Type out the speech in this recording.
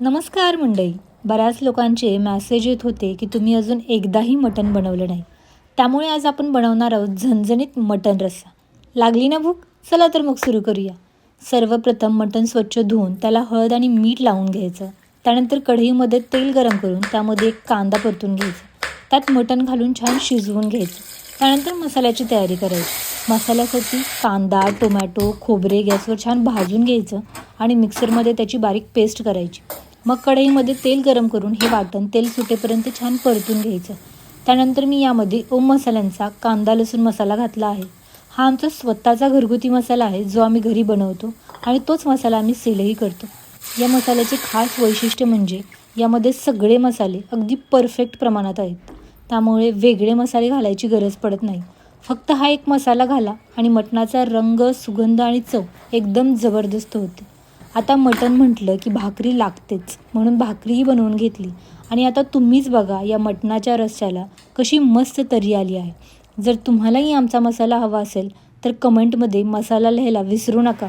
नमस्कार मंडळी. बऱ्याच लोकांचे मेसेज येत होते की तुम्ही अजून एकदाही मटण बनवलं नाही. त्यामुळे आज आपण बनवणार आहोत झणझणीत मटण रस्सा. लागली ना भूक? चला तर मग सुरू करूया. सर्वप्रथम मटण स्वच्छ धुवून त्याला हळद आणि मीठ लावून घ्यायचं. त्यानंतर कढईमध्ये तेल गरम करून त्यामध्ये एक कांदा परतून घ्यायचा. त्यात मटण घालून छान शिजवून घ्यायचं. त्यानंतर मसाल्याची तयारी करायची. मसाल्यासाठी कांदा, टोमॅटो, खोबरे गॅसवर छान भाजून घ्यायचं आणि मिक्सरमध्ये त्याची बारीक पेस्ट करायची. मग कढईमध्ये तेल गरम करून हे वाटण तेल सुटेपर्यंत छान परतून घ्यायचं. त्यानंतर मी यामध्ये ओम मसाल्यांचा कांदा लसूण मसाला घातला आहे. हा आमचा स्वतःचा घरगुती मसाला आहे जो आम्ही घरी बनवतो आणि तोच मसाला आम्ही सेलही करतो. या मसाल्याचे खास वैशिष्ट्य म्हणजे यामध्ये सगळे मसाले अगदी परफेक्ट प्रमाणात आहेत. त्यामुळे वेगळे मसाले घालायची गरज पडत नाही. फक्त हा एक मसाला घाला आणि मटणाचा रंग, सुगंध आणि चव एकदम जबरदस्त होते. आता मटण म्हटलं की भाकरी लागतेच, म्हणून भाकरीही बनवून घेतली आणि आता तुम्हीच बघा या मटणाच्या रस्स्याला कशी मस्त तर्री आली आहे. जर तुम्हालाही आमचा मसाला हवा असेल तर कमेंटमध्ये मसाला लिहायला विसरू नका.